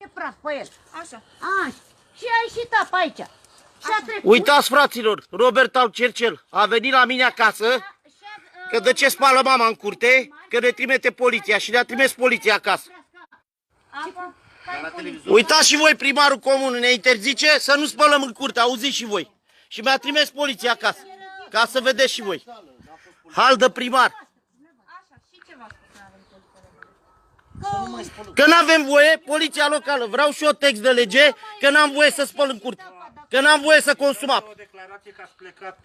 E praf pe el. Așa. Și a ieșit apa aici. Și a trecut. Uitați, fraților, Robert al Cercel a venit la mine acasă, că de ce spală mama în curte, că ne trimite poliția și ne-a trimis poliția acasă. Uitați și voi, primarul comun ne interzice să nu spălăm în curte, auziți și voi. Și mi-a trimis poliția acasă, ca să vedeți și voi. Hal de primar. Așa, și ce v-a spus? Că n-avem voie, poliția locală, vreau și eu text de lege, că n-am voie să spăl în curte. Că n-am voie să consum apă. O declarație că ați plecat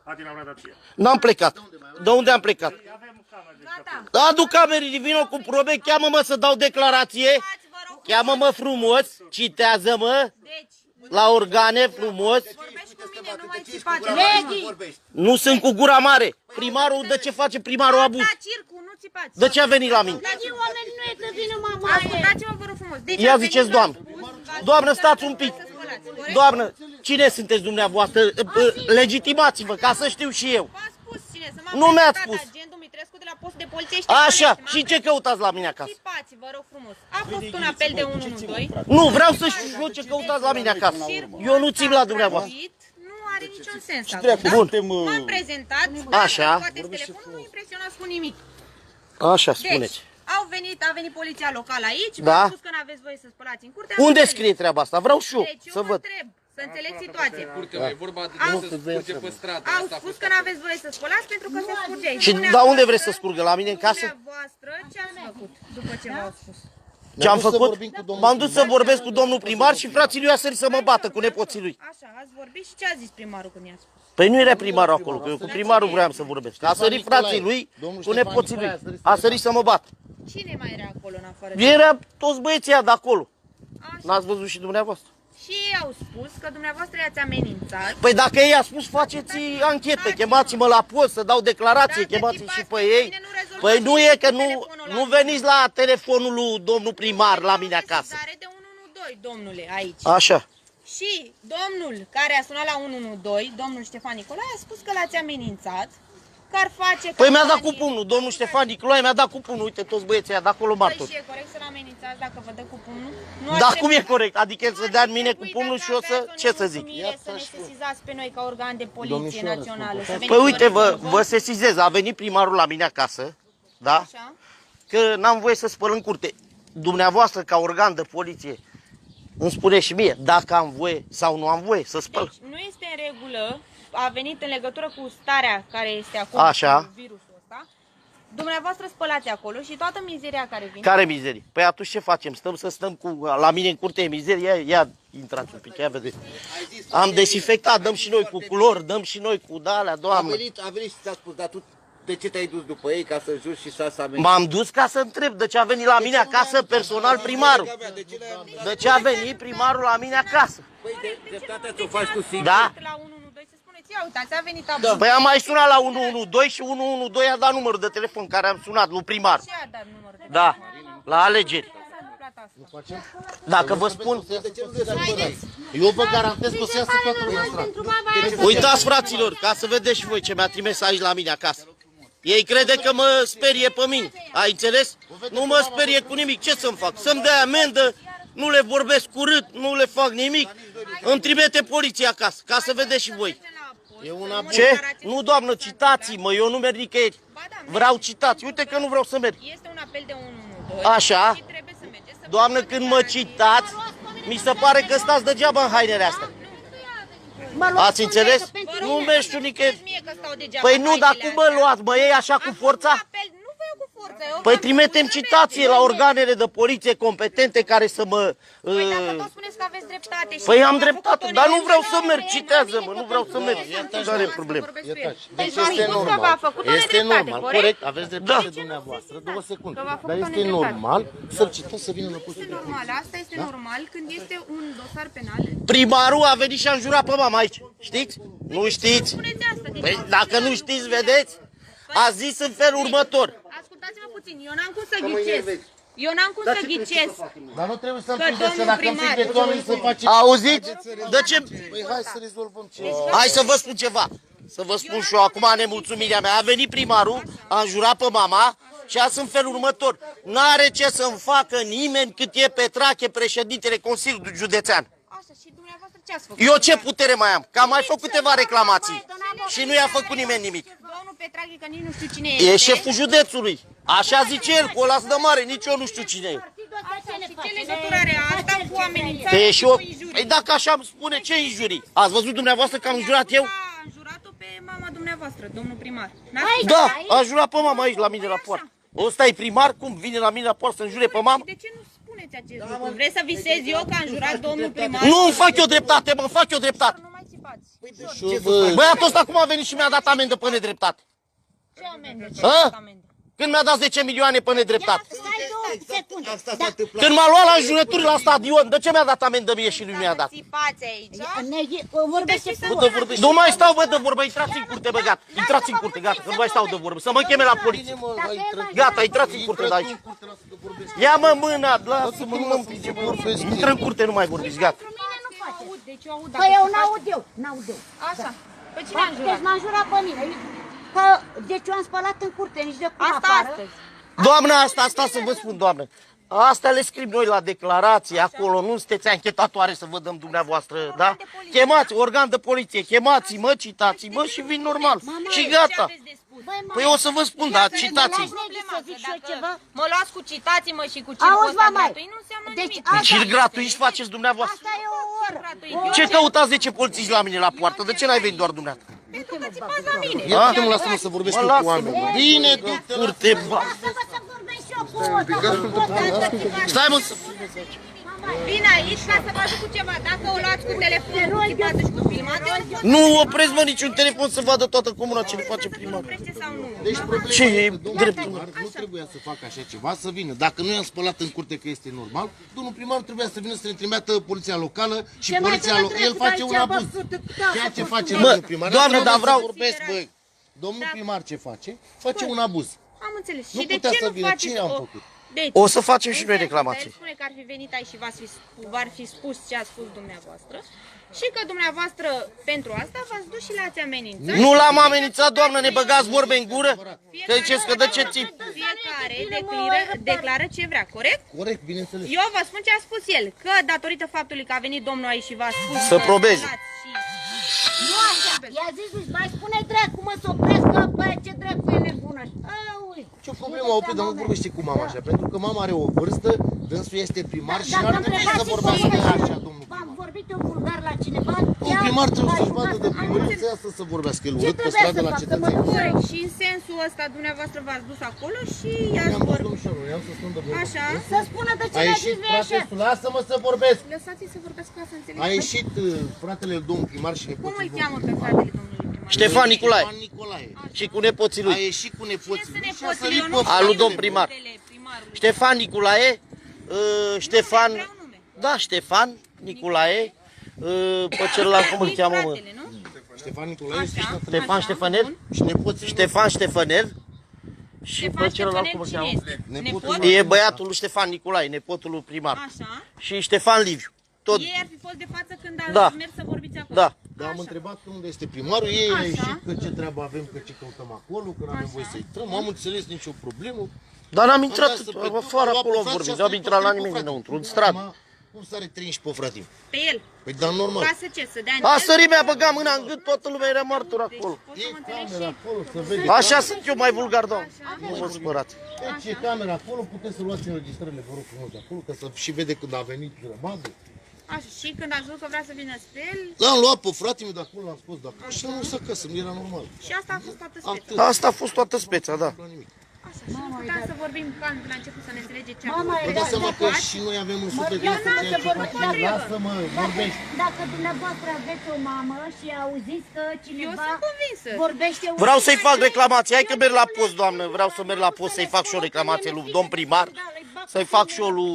Adina Bradacia. N-am plecat. De unde am plecat? Avem camere de Gata. Adu camerii, vină cu probe, cheamă-mă să dau declarație. Cheamă-mă frumos, citează-mă Deci, la organe frumos. vorbești cu mine, nu mai țipați. Legii. Nu sunt cu gura mare. Primarul, de ce face primarul abuz? Da, circu, nu țipați. De ce a venit la mine? Legii oameni nu e să vină mama. Ascultați-mă, vă rog frumos. Deci Ia a venit ziceți, la doamnă. spus că Doamnă, ați stați un pic. să spălați, corect? Doamnă, cine sunteți dumneavoastră? Legitimați-vă, ca să știu și eu. V-a spus cine? Să Nu mi-ați prezentat spus. agentul Mitrescu de la postul de poliție. Așa, și ce căutați la mine acasă? Țipați, vă rog frumos. A fost un apel de 112. Nu, vreau să știu și eu ce căutați la mine acasă. Eu nu țin la dumneavoastră. Nu are niciun sens acum, da? Bun. M-am prezentat, Așa. scoateți telefonul, nu impresionați cu nimic. Așa, Deci, spuneți. a venit poliția locală aici, Da. v-a spus că n-aveți voie să spălați în curte. Unde am venit. scrie treaba asta? Vreau și eu Deci eu să vă văd. întreb, să înțeleg situația. E vorba de Au- să scurge pe stradă. Au Asta a spus fost că n-aveți voie să spălați pentru că se scurge aici. Și da, unde vreți să scurgă? La mine în casă? Dumneavoastră, ce ați făcut după ce v-au spus? Ce am făcut? M-am dus să vorbesc cu domnul primar și frații lui a sărit să mă bată cu nepoții lui. Așa, ați vorbit și ce a zis primarul când i-a spus? Păi nu era primarul acolo, că eu cu primarul vreau să vorbesc. A sărit frații lui cu nepoții lui. A sărit să mă bată. Cine mai era acolo în afară de... Era toți băieții ăia de acolo. Așa. N-ați văzut și dumneavoastră? Și ei au spus că dumneavoastră i-ați amenințat. Păi dacă ei a spus, faceți anchete, chemați-mă la post să dau declarație, Dacă chemați tipați și pe pe ei. mine, nu rezolvați Păi nu nimic e că cu nu, telefonul nu la veniți la telefonul lui domnul primar la mine acasă. Are de 112, domnule, aici. Așa. Și domnul care a sunat la 112, domnul Ștefan Nicolae, a spus că l-ați amenințat, că ar face Păi mi-a dat cu campanie. pumnul, domnul Ștefan Nicolae mi-a dat cu pumnul, uite toți băieții ăia de acolo Păi martori. și e corect să-l amenințați dacă vă dă cu pumnul? Nu ar Da, trebui- cum e corect? Adică el să dea în mine cu Trebuie, pumnul dacă și eu să, aveți o ce să zic? nemulțumire, să ne sesizați pe noi ca organ de poliție națională. Să veniți Păi să uite, vă vă sesizez, a venit primarul la mine acasă, da? Așa? Că n-am voie să spăl în curte. Dumneavoastră, ca organ de poliție, îmi spune și mie dacă am voie sau nu am voie să spăl. Deci nu este în regulă, a venit în legătură cu starea care este acum Așa. cu virusul ăsta. Dumneavoastră spălați acolo și toată mizeria care vine. Care mizerie? Păi atunci ce facem? Stăm cu, la mine în curte e mizerie? Ia intrați un pic, ia vedeți. Am desinfectat, dăm și noi cu culori, dăm și noi cu alea, doamnă. A venit și ți-a spus, dar tu de ce te-ai dus după ei ca să juri și să ameninți? M-am dus ca să întreb de ce a venit la mine acasă personal primarul. De ce a venit primarul la mine acasă? Păi dreptatea ți-o faci tu singur. Da? La 112 să spuneți, ia uitați, a venit abuz. Păi am mai sunat la 112 și 112 a dat numărul de telefon care am sunat lui primar. Ce a dat numărul de Da, la alegeri. s-a întâmplat asta? Dacă vă spun, Eu vă garantez că o să iasă toată lumea în stradă. uitați fraților, ca să vedeți și voi ce mi-a trimis aici la mine acasă. Ei crede că mă sperie pe mine, ai înțeles? Nu mă sperie cu nimic, ce să-mi fac? Să-mi dea amendă, nu le vorbesc urât, nu le fac nimic, îmi trimite poliția acasă, ca să vedeți și voi. E una bună. Ce? Nu, doamnă, citați-mă, eu nu merg nicăieri. Vreau citați, uite că nu vreau să merg. Este un apel de 112 Așa. și trebuie să mergeți să Doamnă, când mă citați, mi se pare că stați degeaba în hainele astea. Ați înțeles? Nu mergi tu nicăieri. Păi nu, dar cum mă luați? Mă iei așa cu forța? Nu vă iau cu forța. eu Păi v-am trimitem spus să citație mergeți. la organele de poliție competente care să mă... Păi dacă tot spuneți că aveți dreptate și Păi că am v-a dreptate, făcut-o dar nu nimeni, vreau să nu, merg, e citează-mă, bine nu vreau să merg. Nu are problemă. Deci v-a spus că v-a făcut o Este nedreptate, normal, corect? corect, aveți dreptate Da. dumneavoastră, 2 secunde. Că v-a făcut Dar o este nedreptate. normal să-l citesc să vină la postul Este de poliție. normal, asta este normal când este un dosar penal. Primarul a venit și a înjurat pe mama aici, știți? Nu știți? Spuneți asta. Deci, Păi dacă nu știți, vedeți? A zis în felul următor. ascultați-mă puțin, eu n-am cum să ghicesc. Eu n-am cum să ghicesc. Dar nu trebuie să-l Că prindeți, domnul dacă îmi primar- prindeți oamenii să faceți... Auziți? De ce? Păi hai să rezolvăm ce... Hai să vă spun ceva. Să vă spun și eu acum nemulțumirea mea. A venit primarul, a înjurat pe mama Și asta în felul următor. N-are ce să-mi facă nimeni cât e Petrache, președintele Consiliului Județean. Așa, și dumneavoastră ce ați făcut? Eu ce putere mai am? Că am mai făcut câteva reclamații și nu i-a făcut nimeni nimic. Domnul Petrache, că nici nu știu cine este. E șeful județului. Așa zice el, cu o lasă de mare, nici eu nu știu cine e. Și ce legătură are asta cu amenințarea Păi și eu, cu injurii? păi dacă așa îmi spune, ce injurii? Ați văzut dumneavoastră că am jurat eu? Am jurat-o pe mama dumneavoastră, domnul primar. Da, a jurat pe mama aici la mine la poartă. Ăsta e primar, cum vine la mine la poartă să-mi jure pe mama? De ce nu spuneți acest lucru? Vreți să visez eu că am jurat domnul primar? Nu îmi fac eu dreptate, mă, fac eu dreptate. Nu mai țipați. Băiatul ăsta cum a venit și mi-a dat amendă pe nedreptate? Ce amendă? Ce Hă? amendă? Când mi-a dat 10 milioane pe nedreptate? Stai 2 secunde. Asta s-a întâmplat. Când m-a luat la jurături la stadion, de ce mi-a dat amendă mie și lui mi-a dat? Țipați aici. Vorbește Deci frumos. Nu mai stau, bă, de vorbă, intrați în curte, bă, gata. Intrați în curte, gata, că nu mai stau de vorbă. Să mă cheme la poliție. Gata, intrați în curte de aici. Ia-mă mâna, lasă-mă, nu mă împinge, vorbesc. Intră în curte, nu mai vorbiți, gata. Deci eu aud. Păi eu n-aud eu, n-aud eu. Așa. Pe cine am Deci jurat? m-am jurat pe mine. Că, deci eu am spălat în curte, nici de cum Asta afară. astăzi. Doamna, asta să vă spun, doamnă. Asta le scriu noi la declarație, acolo, nu sunteți anchetatoare să vă dăm dumneavoastră, da? Chemați, organ de poliție, chemați-mă, citați-mă și vin normal. Și Ce gata. aveți de spus? Păi o să vă spun, da, citați-mă. Să zic și eu ceva. Mă luați cu citați-mă și cu circul Auzi, ăsta mamaie. gratuit, nu înseamnă Deci nimic. asta- Cir gratuit faceți dumneavoastră. Asta e o oră. Ce căutați 10 polițiști la mine la poartă? De ce n-ai venit doar dumneavoastră? Pentru că țipați la mine. Ia-te-mă, lasă-mă să vorbesc Mă, eu cu lasă-mă. oamenii. Bine, du-te, curte, ba. Lasă-mă să vorbesc și eu cu o. Stai, mă, Vin aici ca să vă ajut cu ceva. Dacă o luați cu telefonul, cu țipați și cu filmate, nu opresc, mă, niciun telefon să vadă toată comuna ce le face primar. oprește sau nu. Deci problema Ce este e că domnul dreptul? primar nu trebuia să facă așa ceva, să vină. Dacă noi am spălat în curte că este normal, domnul primar trebuia să vină să ne trimită poliția locală și poliția locală. El face un abuz. Ceea ce face domnul primar. doamnă, Asta dar nu vreau- să vorbesc, bă. Domnul primar ce face? Face un abuz. Am înțeles. Nu Și de putea ce să nu vină. faceți Ce am o... făcut? Deci, O să facem și noi el reclamații. spune că ar fi venit aici și v-ar fi spus ce a spus dumneavoastră și că dumneavoastră pentru asta v-ați dus și l-ați amenințat. Nu l-am amenințat, doamnă, ne băgați vorbe în gură? Că ziceți că de ce țip? Fiecare declară ce vrea, corect? Corect, bineînțeles. Eu vă spun ce a spus el, că datorită faptului că a venit domnul aici și v-a spus Să că probeze. dați și- Nu așa. I-a zis, mai spune dracu, mă, să oprească, băi, ce dracu e nebună. Aui. Ce problemă au, dar nu vorbește cu mama așa, pentru că mama are o vârstă, dânsul este primar și n-ar trebui să vorbească așa, domnul V-am primar. vorbit eu vulgar la cineva. Un primar trebuie să-și vadă de primărie să iasă să vorbească el urât pe stradă la cetățeni. Corect. Și în sensul ăsta dumneavoastră v-ați dus acolo și i-ați I-am dus vorbit. domnișorul, i-am să spun de vorbă. Așa. Să spună de ce A ne-a ieșit zis așa. fratele, lasă-mă să vorbesc. Lăsați-i să vorbesc ca să A înțeleg. ieșit fratele domnul primar și Cum nepoții îl cheamă pe fratele domnului primar? Ștefan Nicolae. Ștefan Nicolae. Și cu nepoții A lui. ieșit cu nepoții lui și a Nepoții, sărit eu pe nu Al lui știu domn primar. numele primarului. Ștefan Nicolae, Ștefan, Vreau nume. da, Ștefan Nicolae, pe celălalt cum îl cheamă, mă? Fratele, nu? Ștefan Nicolae este Așa. Ștefan Ștefanel? și nepoții lui. Ștefan Ștefanel. Și Ștefan pe celălalt cum îl Ștefanel cheamă? cine este? Nepotul Nepot? E băiatul lui Ștefan Nicolae, nepotul lui primar. Așa. Și Ștefan Liviu. Tot, Ei ar fi fost de față când Da. ați mers să vorbiți acolo. da. Dar am întrebat că unde este primarul, ei a Așa. ieșit că ce treabă avem, că ce căutăm acolo, că nu avem voie să intrăm, am înțeles nicio problemă. Dar n-am intrat Am dat să pe afară drum, acolo am luat vorbim, și n-am asta intrat la e nimeni pe înăuntru, în frate. stradă. Acum, cum sare 13 pe frate? Pe el. Păi dar normal. Ca să ce? Să dea A sărit, mi-a băgat mâna în gât, toată lumea era martor acolo. Poți să E mă înțeleg camera și... acolo, să vede. Așa sunt eu mai vulgar, doamne. Nu mă spărați. Deci e camera acolo, puteți să luați înregistrările, vă rog frumos, de acolo, ca să și vede când a venit grămadă. Așa, și când ați văzut că vrea să vină spre el, L-am luat pe fratele meu de acolo, l-am scos de acolo și l-am dus acasă, nu era normal. și asta a fost toată speța. Atât, Asta a fost toată speța, da. la nimic. Așa, și nu puteam să vorbim calm la început să ne înțelege ce Mama, am Vă dați seama că și noi avem un suflet eu de n-am ceea să ce vorbesc, facem. dar- Lasă-mă, vorbești. Dacă dumneavoastră aveți o mamă și auziți că Eu cineva sunt convinsă. vorbește Vreau să-i fac reclamație, hai că merg la post, doamnă, vreau să merg la post să-i fac și o reclamație lui domn primar, să-i fac și eu lui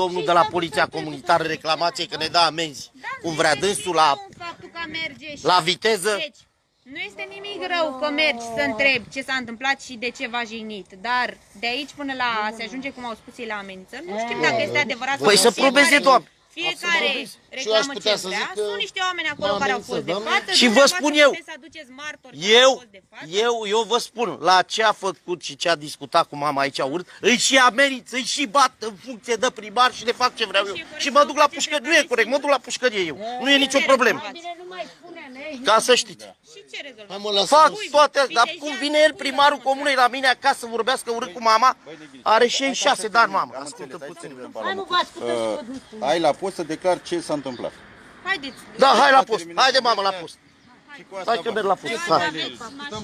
domnul de la Poliția Comunitară reclamație că ne dă amenzi, cum vrea dânsul la, Faptul că merge și... la viteză. Deci, nu este nimic rău că mergi să întrebi ce s-a întâmplat și de ce v-a jignit, dar de aici până la se ajunge, cum au spus ei, la amenințări, nu știm dacă este adevărat. Păi sau să nu. probeze, doamne. Fiecare Și eu aș reclamă putea ce să vrea. zic că Sunt niște oameni acolo care au fost de amenință, față. Și vă dumneavoastră spun eu, puteți să aduceți martori care au Eu, fost de față. eu vă spun, la ce a făcut și ce a discutat cu mama aici urât, îi și amenință, îi și bat în funcție de primar și le fac ce vreau eu. Și mă duc la pușcărie, nu e corect, mă duc la pușcărie eu. Nu e nicio problemă, Mai bine nu mai spune, ne? ca să știți. Și ce rezolvați? Hai mă, lasă Fac mă. toate astea, dar cum vine el, primarul comunei, la mine acasă să vorbească urât cu mama, are 66 de ani, mamă. Ascultă puțin. Hai, nu vă ascultă și vă duc. Ai la post să declar ce s-a întâmplat. Haideți. Da, hai la post, haide mamă la post. Și cu asta Hai că merg la post. Hai. Aveți mașină.